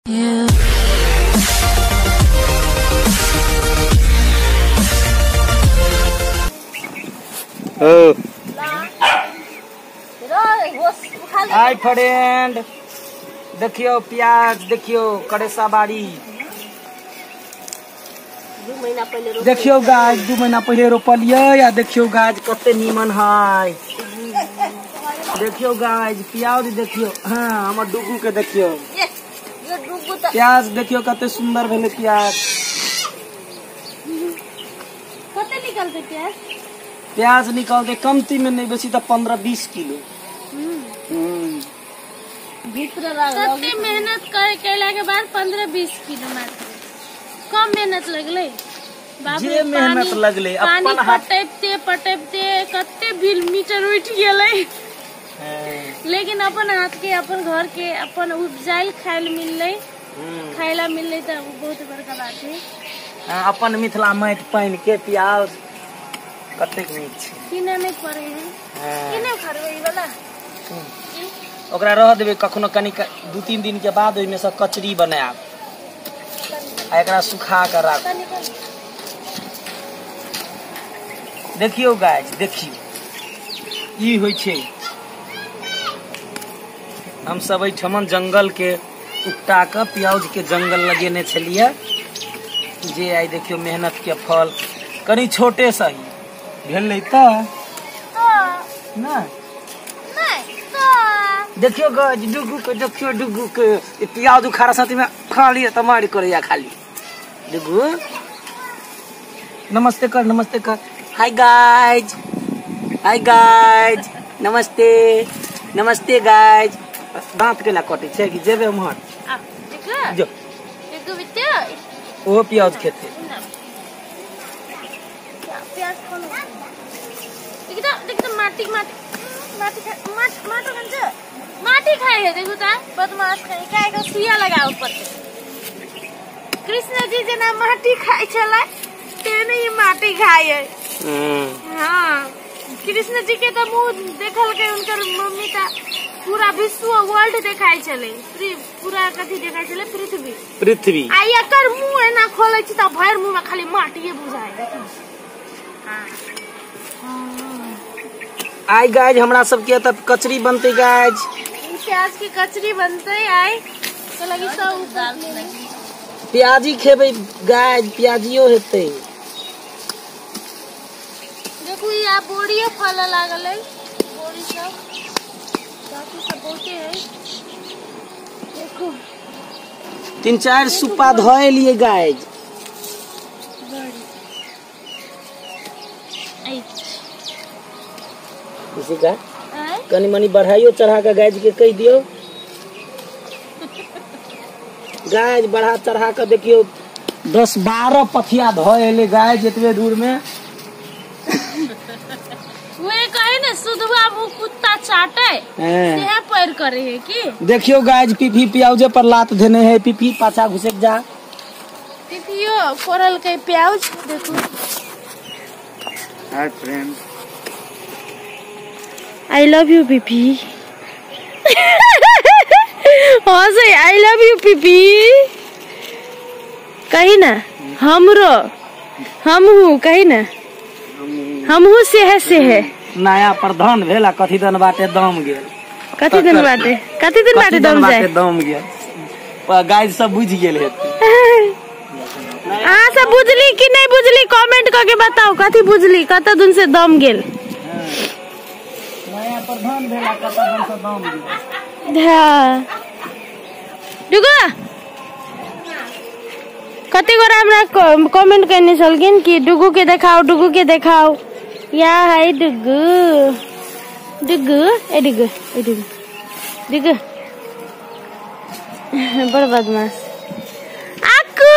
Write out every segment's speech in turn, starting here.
Hi friend, देखियो प्याज, देखियो करेसा बाड़ी, देखियो गाछ 2 महीना पहले रोपलिए या देखियो गाछ कते नीमन है। देखियो गाछ प्याज देखियो, हाँ हमर डुगू के देखियो प्याज देखियो कते सुंदर भेले प्याज। कते निकलते प्याज? प्याज निकलते कमती में नहीं बेसी तो 15-20 किलो। कते मेहनत कैला के बाद 15-20 किलो मात्र कम मेहनत लगले। जे मेहनत लगले अपन पटैबते कते मीटर उठ गेले, लेकिन अपन हाथ के अपन घर के अपन उपजाइल खाइल मिलले, खाइला मिलले तो बहुत बड़का बात है। अपन मिथिला माटि पानि के प्याज कते नीक छै, किने नहीं पड़े है, किने खरबे ई वाला ओकरा रह देबे कखनो कनी 2-3 दिन के बाद ओइमे से कचरी बनाएब आ एकरा सुखा के राख। देखियो गाछ देखियो ई होय छै, हम सब एठमन जंगल के उपटा के प्याज के जंगल लगेने छलिए, जे आई देखियो मेहनत के फल कनी छोटे सही भेलै त ना। देखियो गाछ डुगू के, देखियो डुगू के प्याज उखाड़ा साथी में खाली तमारी करे या खाली। डुगू नमस्ते कर, नमस्ते कर। हाय गाइज, हाय गाइज, नमस्ते नमस्ते गाइज। दांत केला कटे छै कि जेबे उम्हर जो ओ प्याज खेते। प्याज खानो देखो माटी माटी माटी माटो खन्छ, माटी खाए है देखो ता बदमाश खाए काय का सुइया लगा ऊपर से। कृष्ण जी जना माटी खाए छला तेने ही माटी खाए है। हाँ कृष्ण जी के तो मुंह देखल के उनकर मम्मी ता पूरा विश्व वर्ल्ड देखाई चले, पूरा कथी देखाई चले पृथ्वी आ एकर मुंह है ना खोले छी त भर मुंह में खाली माटीए बुझाए। आई गाइज हमरा सबके तब कचरी बनते गाइज, प्याज की कचरी बनते आई तो लगी सब प्याजी खेबे गाइज, प्याजियो हेते। देखो ये बोड़िए फल लागल है, बोड़ी सब काफी सब बहुते है। देखो 3-4 सुप्पा धोए लिए गाइज। किसी का कनी मनी बढ़ाइयो चढ़ा के गाइज के कह दियो। गाइज बढ़ा चढ़ा के देखियो 10-12 पथिया धोए ले गाइज इतने दूर में। वे कहे ना सुधवा मुंह कुत्ता चाटे सेह पैर करे है की। देखियो गाइज पीपी प्याजे पर लात देने है, पीपी पाछा घुसक जा। पीपीओ कोरल के प्याज देखो। Hi friend, I love you PP. हाँ सही I love you पीपी कही ना, हमरो हमहू कही ना, हमहू से है नया प्रधान भेला कथी दिन बाटे दम गेल, कथी दिन बाटे दम गेल। गाइज सब बुझ गेल हेतै। अहाँ सब बुझली कि नहीं बुझली कमेंट करके बताओ, कथी बुझली कत दिन से दम गेल। नया प्रधान भेला कत दिन से दम गेल। हाँ डुगु कते गोरा हमरा कमेंट करने छलखिन कि डुगु के देखाओ या है डुगु ए डुगु बड़ बदमाश। आकू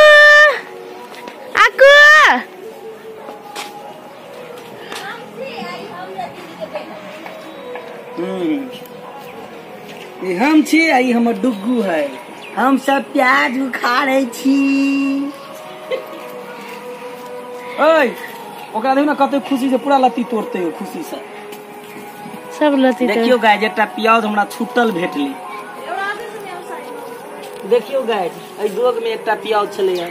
हम छी, आई हमर डुगू है, हम सब प्याज उखाड़े छी। ओए ओकरा देखो ना कते खुशी से पूरा लत्ती तोड़ते हो, खुशी से सब लत्ती। देखियो गाइस एकटा प्याज हमरा छूटल भेटली, देखियो गाइज एहि दोग में एकटा प्याज छले है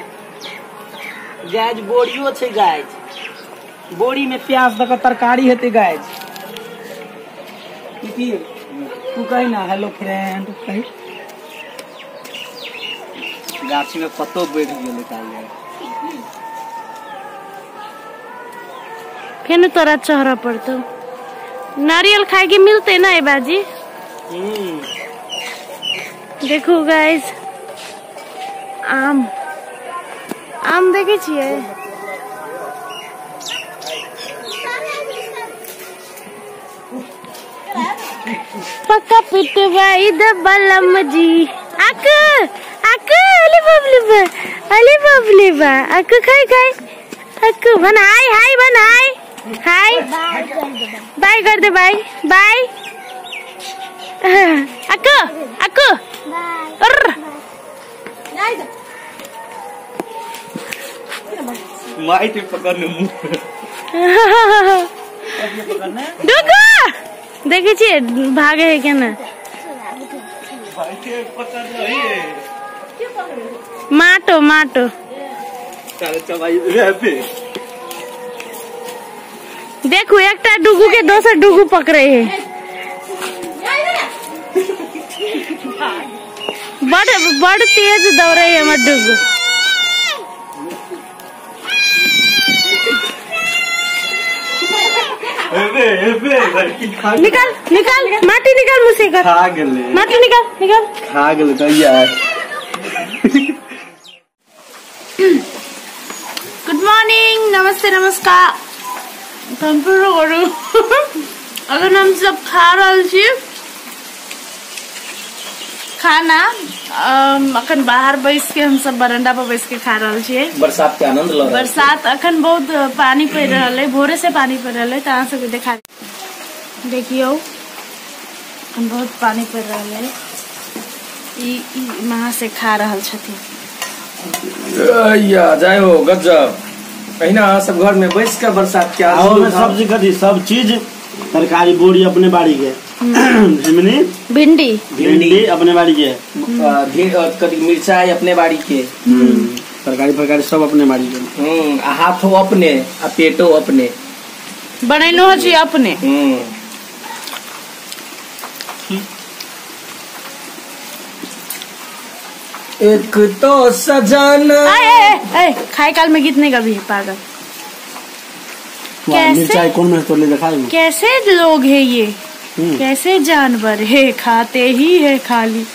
गाइज बोरियो छै गाइज बोरी में प्याज दऽ के तरकारी हेतै गाइज की तू कही ना हेलो फ्रेंड कही गाछी में पत्तो बढ़ गेलै काल्हि फिर तोरा चेहरा पर तो नारियल खाए के मिलते ना ए बाजी। देखो गाइस आम आम देखे छिए पक्का पिटवाई द बलम जी आकु आकु अली बबली बा आकु खाई खाई आकु बनाई हाय बनाई हाय बाय कर दे बाय बाय आकु आकु माइट पकड़ने मुंह डुगु देखे छिए भागे है क्या ना माटो माटो देखो एक डुगु के दोसर डुगु पकड़े है बड़ तेज दौड़े है हमर डुगु निकाल निकाल माटी निकाल मुझसे कर खा गेले माटी निकाल निकाल खा गेले तो यार गुड मॉर्निंग नमस्ते नमस्कार अगर हम सब खा रहा खाना अखन बाहर बैस के हम सब बरंडा पर बैस के खा रहा छे बरसात के आनंद ल बरसात अखन बहुत पानी पड़ रहा है भोरे से पानी पड़ रहा है तहाँ से भी देखा देखियो बहुत पानी पड़ रहा है वहाँ से खा रहा छथिन या जाय हो गजब पहिना सब घर में बैस के बरसात के में सब्जी कथी सब चीज तरकारी बोरी अपने बाड़ी के भिंडी भिंडी अपने बाड़ी के कभी मिर्चाई अपने बाड़ी के तरकारी फरकारी सब अपने बाड़ी के हाथों अपने आ पेटो अपने बनैलो छी अपने एक तो सजाना खाए काल में गीत नहीं कभी पागल मिर्चाई कौन में तोड़ ले दिखाई कैसे लोग है ये कैसे जानवर है खाते ही है खाली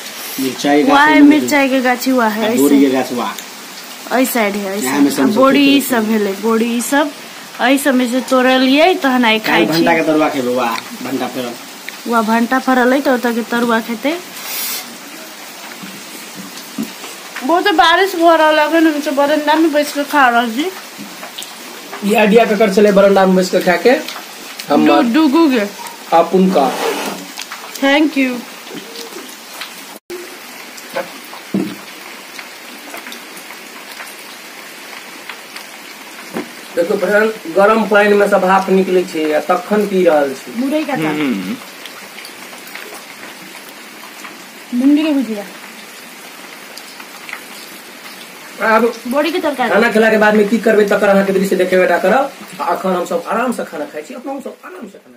मिर्चाई के गाछी हुआ है ऐ साइड है बोड़ी सब है बोड़ी सब ऐ सब में से तोड़लिए तहन आई खाई भंटा के तरुआ खेबे भंटा फेरल वह भंटा फरल है तो के तरुआ खेते बहुत बारिश हो रहा है हम सब बरंडा में बैठ के खा रहा जी ये आइडिया ककर चले बरंडा में बैठ के खा के हम डुगु के आप उनका थैंक यू देखो बहन गरम पानी में सब हाथ निकले छे तखन पी रहल छी मुरई का भिंडी के भुजिया अब बॉडी के तरकारी खाना खिला के बाद में की करबे तकर अहाँ के दृश्य देखेबेटा करब अखन हम सब आराम से खाना खाई छी अपना हम सब आराम से खाना